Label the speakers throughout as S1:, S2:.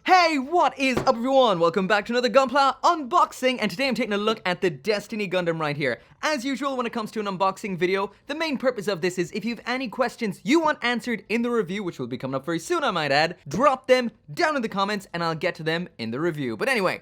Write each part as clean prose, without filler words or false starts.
S1: Hey, what is up everyone? Welcome back to another Gunpla unboxing, and today I'm taking a look at the Destiny Gundam right here. As usual, when it comes to an unboxing video, the main purpose of this is if you have any questions you want answered in the review, which will be coming up very soon I might add, drop them down in the comments and I'll get to them in the review. But anyway,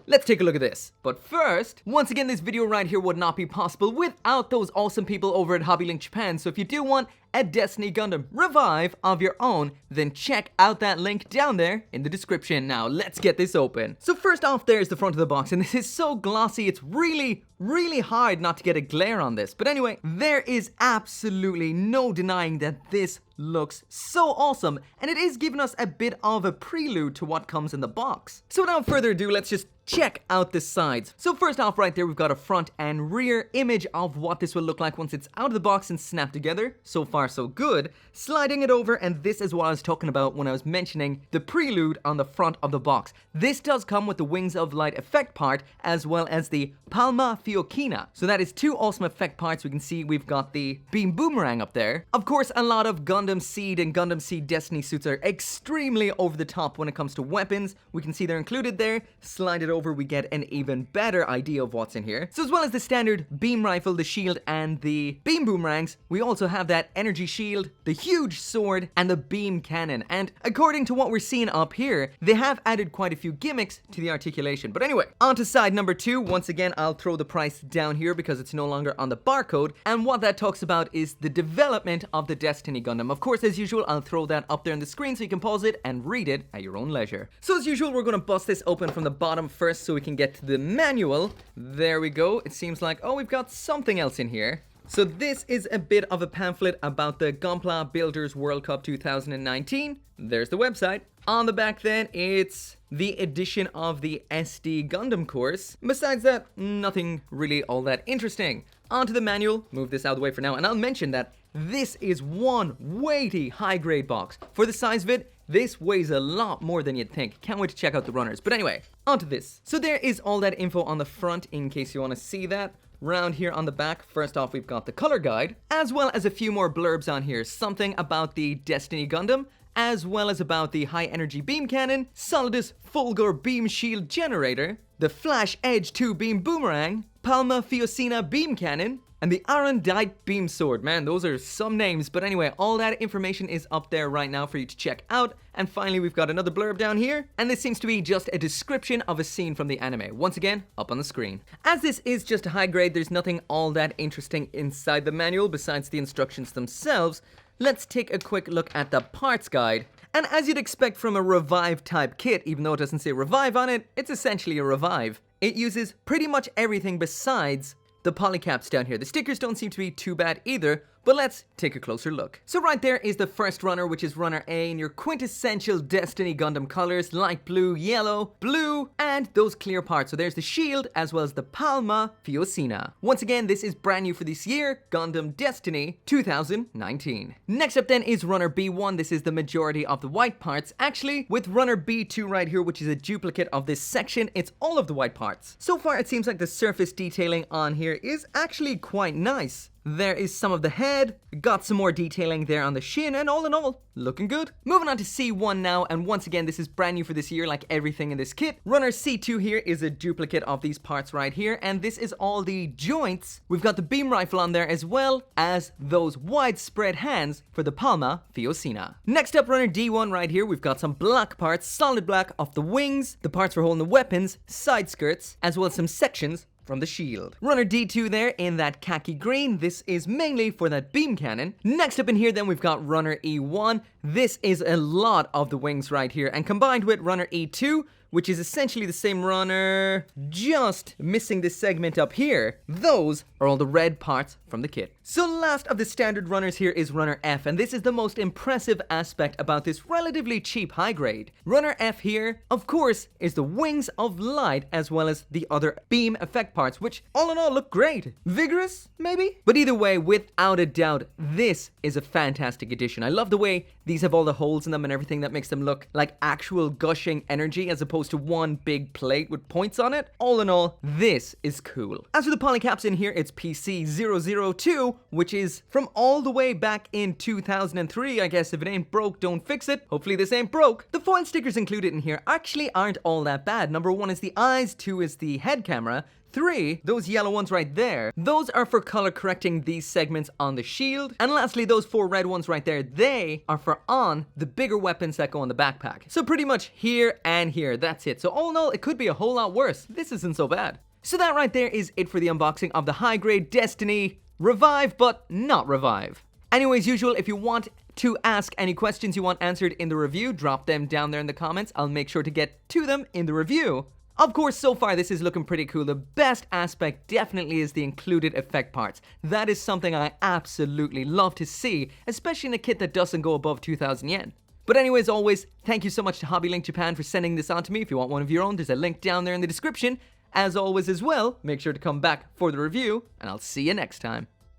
S1: let's take a look at this. But first, once again, this video right here would not be possible without those awesome people over at Hobbylink Japan. So if you do want a Destiny Gundam Revive of your own, then check out that link down there in the description. Now, let's get this open. So first off, there's the front of the box, and this is so glossy, it's really hard not to get a glare on this. But anyway, there is absolutely no denying that this looks so awesome, and it is giving us a bit of a prelude to what comes in the box. So without further ado, let's just check out the sides. So first off right there, we've got a front and rear image of what this will look like once it's out of the box and snapped together. So far so good. Sliding it over, and this is what I was talking about when I was mentioning the prelude on the front of the box. This does come with the Wings of Light effect part as well as the Palma Fiocchina. So that is two awesome effect parts. We can see we've got the beam boomerang up there. Of course, a lot of Gundam Seed and Gundam Seed Destiny suits are extremely over the top when it comes to weapons. We can see they're included there. Slide it over, we get an even better idea of what's in here. So as well as the standard beam rifle, the shield, and the beam boomerangs, we also have that energy shield, the huge sword, and the beam cannon. And according to what we're seeing up here, they have added quite a few gimmicks to the articulation. But anyway, on to side number 2. Once again, I'll throw the price down here because it's no longer on the barcode. And what that talks about is the development of the Destiny Gundam. Of course, as usual, I'll throw that up there on the screen so you can pause it and read it at your own leisure. So as usual, we're going to bust this open from the bottom first so we can get to the manual. There we go. It seems like, oh, we've got something else in here. So this is a bit of a pamphlet about the Gunpla Builders World Cup 2019. There's the website. On the back then, it's the edition of the SD Gundam course. Besides that, nothing really all that interesting. Onto the manual. Move this out of the way for now, and I'll mention that this is one weighty high-grade box. For the size of it, this weighs a lot more than you'd think. Can't wait to check out the runners. But anyway, onto this. So there is all that info on the front in case you want to see that. Round here on the back, first off, we've got the color guide, as well as a few more blurbs on here. Something about the Destiny Gundam, as well as about the high energy beam cannon, Solidus Fulgor beam shield generator, the Flash Edge 2 beam boomerang, Palma Fiocchina beam cannon, and the Arendite beam sword. Man, those are some names. But anyway, all that information is up there right now for you to check out. And finally, we've got another blurb down here. And this seems to be just a description of a scene from the anime. Once again, up on the screen. As this is just a high grade, there's nothing all that interesting inside the manual besides the instructions themselves. Let's take a quick look at the parts guide. And as you'd expect from a Revive type kit, even though it doesn't say Revive on it, it's essentially a Revive. It uses pretty much everything besides the polycaps down here. The stickers don't seem to be too bad either, but let's take a closer look. So right there is the first runner, which is runner A in your quintessential Destiny Gundam colors, light blue, yellow, blue, and those clear parts. So there's the shield as well as the Palma Fiocchina. Once again, this is brand new for this year, Gundam Destiny 2019. Next up then is runner B1. This is the majority of the white parts. Actually, with runner B2 right here, which is a duplicate of this section, it's all of the white parts. So far, it seems like the surface detailing on here is actually quite nice. There is some of the head, got some more detailing there on the shin, and all in all, looking good. Moving on to C1 now, and once again, this is brand new for this year, like everything in this kit. Runner C2 here is a duplicate of these parts right here, and this is all the joints. We've got the beam rifle on there as well as those widespread hands for the Palma Fiocchina. Next up, runner D1 right here, we've got some black parts, solid black of the wings, the parts for holding the weapons, side skirts, as well as some sections from the shield. Runner D2 there in that khaki green. This is mainly for that beam cannon. Next up in here then we've got runner E1. This is a lot of the wings right here, and combined with runner E2, which is essentially the same runner, just missing this segment up here. Those are all the red parts from the kit. So last of the standard runners here is runner F, and this is the most impressive aspect about this relatively cheap high grade. Runner F here, of course, is the Wings of Light as well as the other beam effect parts, which all in all look great. Vigorous, maybe? But either way, without a doubt, this is a fantastic addition. I love the way These have all the holes in them and everything that makes them look like actual gushing energy as opposed to one big plate with points on it. All in all, this is cool. As for the polycaps in here, it's PC002, which is from all the way back in 2003. I guess if it ain't broke, don't fix it. Hopefully this ain't broke. The foil stickers included in here actually aren't all that bad. Number 1 is the eyes, 2 is the head camera, 3, those yellow ones right there, those are for color correcting these segments on the shield. And lastly, those 4 red ones right there, they are for on the bigger weapons that go on the backpack. So pretty much here and here, that's it. So all in all, it could be a whole lot worse. This isn't so bad. So that right there is it for the unboxing of the high-grade Destiny Revive, but not Revive. Anyways, usual, if you want to ask any questions you want answered in the review, drop them down there in the comments. I'll make sure to get to them in the review. Of course, so far this is looking pretty cool. The best aspect definitely is the included effect parts. That is something I absolutely love to see, especially in a kit that doesn't go above 2,000 yen. But anyways, always, thank you so much to Hobbylink Japan for sending this on to me. If you want one of your own, there's a link down there in the description. As always as well, make sure to come back for the review, and I'll see you next time.